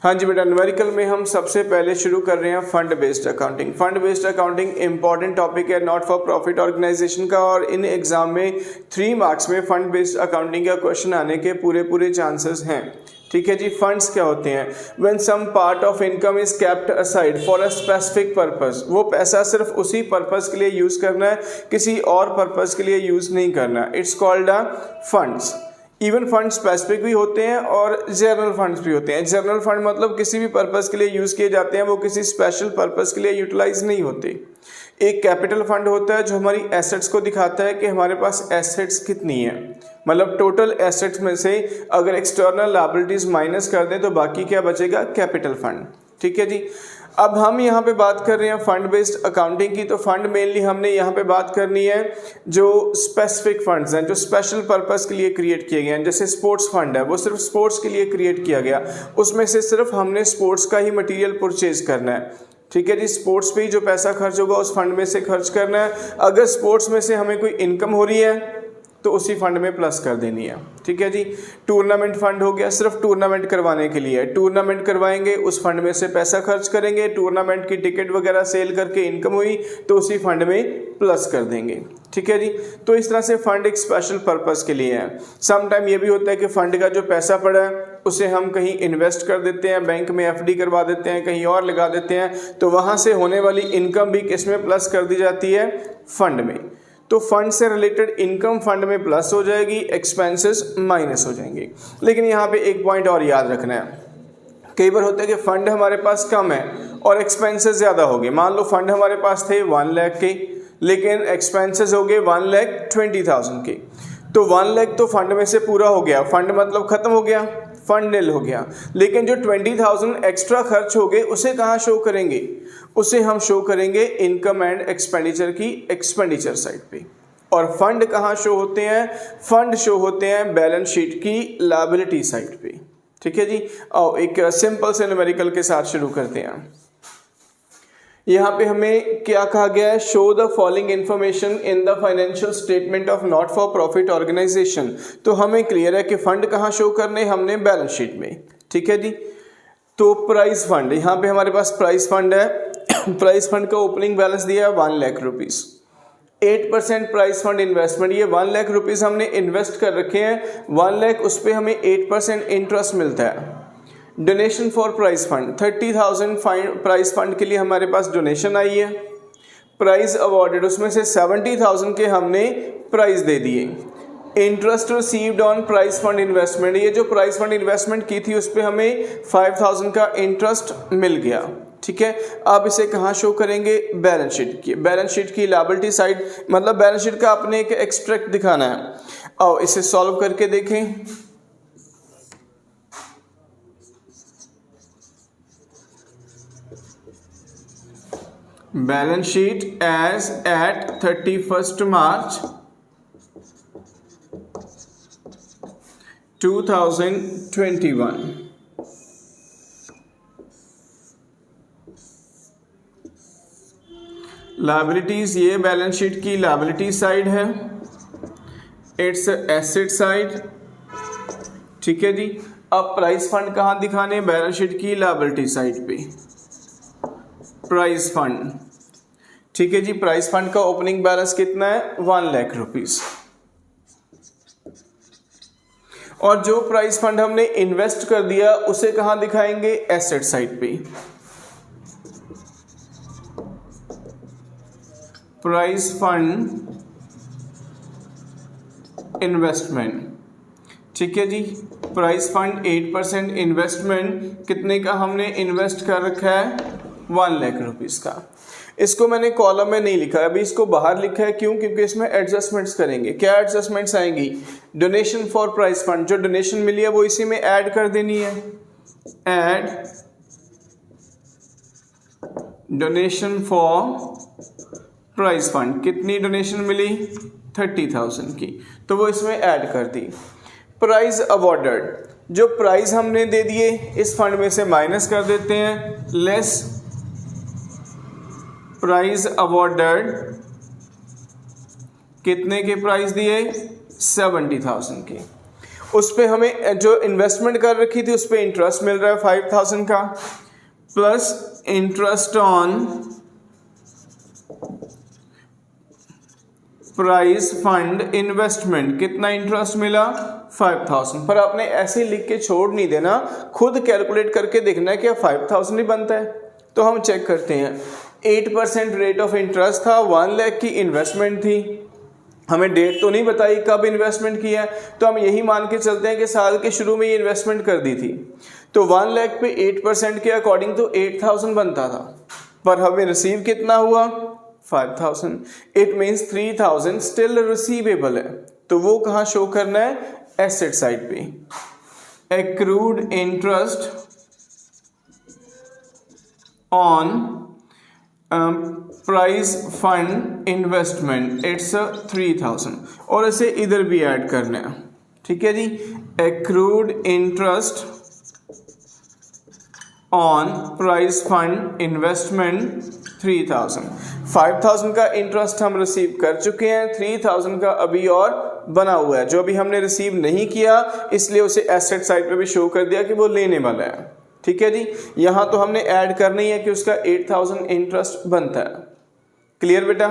हाँ जी बेटा, न्यूमेरिकल में हम सबसे पहले शुरू कर रहे हैं fund based accounting. Fund based accounting important topic है नॉट फॉर प्रॉफिट ऑर्गेनाइजेशन का, और इन एग्जाम में 3 मार्क्स में फंड बेस्ड अकाउंटिंग का क्वेश्चन आने के पूरे चांसेस हैं। ठीक है जी। फंड्स क्या होते हैं? When some part of income is kept aside for a specific purpose, वो पैसा सिर्फ उसी पर्पस के लिए यूज करना है, किसी और पर्पस के लिए यूज नहीं करना। It's called a funds. Even fund specific भी होते हैं और जनरल फंड्स भी होते हैं। जनरल फंड मतलब किसी भी पर्पस के लिए यूज किए जाते हैं, वो किसी स्पेशल पर्पस के लिए यूटिलाइज नहीं होते। एक कैपिटल फंड होता है जो हमारी एसेट्स को दिखाता है कि हमारे पास एसेट्स कितनी है, मतलब टोटल एसेट्स में से अगर एक्सटर्नल लायबिलिटीज माइनस कर दें तो बाकी क्या बचेगा? Capital fund. ठीक है जी। अब हम यहाँ पे बात कर रहे हैं फंड बेस्ड अकाउंटिंग की, तो फंड मेनली हमने यहाँ पे बात करनी है जो स्पेसिफिक फंड्स हैं, जो स्पेशल पर्पस के लिए क्रिएट किए गए हैं। जैसे स्पोर्ट्स फंड है, वो सिर्फ स्पोर्ट्स के लिए क्रिएट किया गया, उसमें से सिर्फ हमने स्पोर्ट्स का ही मटेरियल परचेज करना है। ठीक है जी। स्पोर्ट्स पे ही जो पैसा खर्च होगा उस फंड में से खर्च करना है। अगर स्पोर्ट्स में से हमें कोई इनकम हो रही है तो उसी फंड में प्लस कर देनी है। ठीक है जी। टूर्नामेंट फंड हो गया, सिर्फ टूर्नामेंट करवाने के लिए, टूर्नामेंट करवाएंगे उस फंड में से पैसा खर्च करेंगे, टूर्नामेंट की टिकट वगैरह सेल करके इनकम हुई तो उसी फंड में प्लस कर देंगे। ठीक है जी। तो इस तरह से फंड एक स्पेशल पर्पस के लिए है। सम टाइम ये भी होता है कि फंड का जो पैसा पड़ा है उसे हम कहीं इन्वेस्ट कर देते हैं, बैंक में एफडी करवा देते हैं, कहीं और लगा देते हैं, तो वहां से होने वाली इनकम भी किसमें प्लस कर दी जाती है? फंड में। तो फंड से रिलेटेड इनकम फंड में प्लस हो जाएगी, एक्सपेंसेस माइनस हो जाएंगे। लेकिन यहाँ पे एक पॉइंट और याद रखना है, कई बार होता है कि फंड हमारे पास कम है और एक्सपेंसेस ज़्यादा हो गए। मान लो फंड हमारे पास थे 1 लाख के, लेकिन एक्सपेंसेस हो गए 1,20,000 के, तो 1 लाख तो फंड में से पूरा हो गया, फंड मतलब खत्म हो गया, फंड नील हो गया। लेकिन जो 20,000 एक्स्ट्रा खर्च हो गए उसे कहाँ शो करेंगे? उसे हम शो करेंगे इनकम एंड एक्सपेंडिचर की एक्सपेंडिचर साइड पे। और फंड कहाँ शो होते हैं? फंड शो होते हैं बैलेंस शीट की लायबिलिटी साइड पे। ठीक है जी। और एक सिंपल से न्यूमेरिकल के साथ शुरू करते हैं। यहाँ पे हमें क्या कहा गया है? Show the following information in the financial statement of not for profit organisation. तो हमें क्लियर है कि फंड कहाँ शो करने? हमने बैलेंस शीट में। ठीक है जी। तो प्राइस फंड, यहाँ पे हमारे पास प्राइस फंड है। प्राइस फंड का ओपनिंग बैलेंस दिया है 1 lakh rupees. 8% price fund investment, ये 1 लाख रुपीज हमने इन्वेस्ट कर रखे हैं, 1 लाख उस पर हमें 8% इंटरेस्ट मिलता है। Donation for price fund 30,000 price fund के लिए हमारे पास डोनेशन आई है। प्राइज अवॉर्डेड, उसमें से 70,000 के हमने प्राइज दे दिए। Interest received on price fund investment, ये जो प्राइस फंड इन्वेस्टमेंट की थी उस पर हमें 5,000 का इंटरेस्ट मिल गया। ठीक है। अब इसे कहाँ शो करेंगे? बैलेंस शीट की। बैलेंस शीट की लायबिलिटी साइड, मतलब बैलेंस शीट का अपने एक एक्सट्रैक्ट दिखाना है। और इसे सॉल्व करके देखें। बैलेंस शीट एज एट 31 मार्च 2021। लायबिलिटीज, ये बैलेंस शीट की लायबिलिटी साइड है, इट्स एसेट साइड। ठीक है जी। अब प्राइस फंड कहाँ दिखाने? बैलेंस शीट की लायबिलिटी साइड पे प्राइस फंड। ठीक है जी। प्राइस फंड का ओपनिंग बैलेंस कितना है? 1 लाख रुपीज। और जो प्राइस फंड हमने इन्वेस्ट कर दिया उसे कहाँ दिखाएंगे? एसेट साइड पे। Price fund investment. ठीक है जी। प्राइस फंड 8% इन्वेस्टमेंट, कितने का हमने इन्वेस्ट कर रखा है? 1 लाख रुपीस का। इसको मैंने कॉलम में नहीं लिखा, अभी इसको बाहर लिखा है। क्यों? क्योंकि इसमें एडजस्टमेंट्स करेंगे। क्या एडजस्टमेंट्स आएंगी? डोनेशन फॉर प्राइस फंड, जो डोनेशन मिली है वो इसी में ऐड कर देनी है। Add donation for price fund, कितनी डोनेशन मिली? 30,000 की, तो वो इसमें ऐड कर दी। प्राइज अवॉर्डेड, जो प्राइज हमने दे दिए इस फंड में से माइनस कर देते हैं, लेस प्राइज अवॉर्डेड, कितने के प्राइस दिए? 70,000 के। उस पे हमें जो इन्वेस्टमेंट कर रखी थी उस पे इंटरेस्ट मिल रहा है 5000 का, plus interest on price fund investment, कितना इंटरेस्ट मिला 5000। पर आपने ऐसे लिख के छोड़ नहीं देना, खुद कैलकुलेट करके देखना है क्या 5000 ही बनता है। तो हम चेक करते हैं, 8% रेट ऑफ इंटरेस्ट था, 1 लाख की इन्वेस्टमेंट थी, हमें डेट तो नहीं बताई कब इन्वेस्टमेंट किया है, तो हम यही मान के चलते हैं कि साल के शुरू में ये इन्वेस्टमेंट कर दी थी। तो 1 लाख पे 8% के अकॉर्डिंग तो 8000 बनता था, पर हमें रिसीव कितना हुआ 5000। इट मीन्स 3000 स्टिल रिसीवेबल है। तो वो कहाँ शो करना है, एसेट साइड पे। Accrued interest on price fund investment, it's 3000, और इसे इधर भी ऐड करना है। ठीक है जी, accrued interest on price fund investment 3000। 5000 का इंटरेस्ट हम रिसीव कर चुके हैं, 3000 का अभी और बना हुआ है जो अभी हमने रिसीव नहीं किया, इसलिए उसे एसेट साइड पे भी शो कर दिया कि वो लेने वाला है। ठीक है जी, यहां तो हमने ऐड करनी है कि उसका 8000 इंटरेस्ट बनता है। क्लियर बेटा?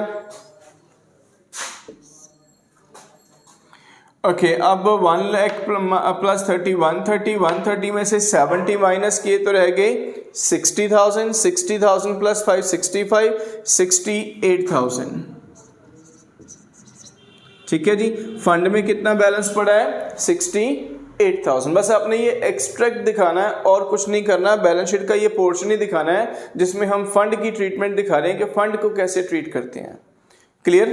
ओके, अब 1 लाख प्लस 30, 130 में से 70 माइनस किए तो रह गए 60,000, 60,000 प्लस 5 65, 68,000। ठीक है जी, फंड में कितना बैलेंस पड़ा है 68,000। बस आपने ये एक्सट्रैक्ट दिखाना है और कुछ नहीं करना, बैलेंस शीट का ये पोर्शन ही दिखाना है जिसमें हम फंड की ट्रीटमेंट दिखा रहे हैं कि फंड को कैसे ट्रीट करते हैं। क्लियर?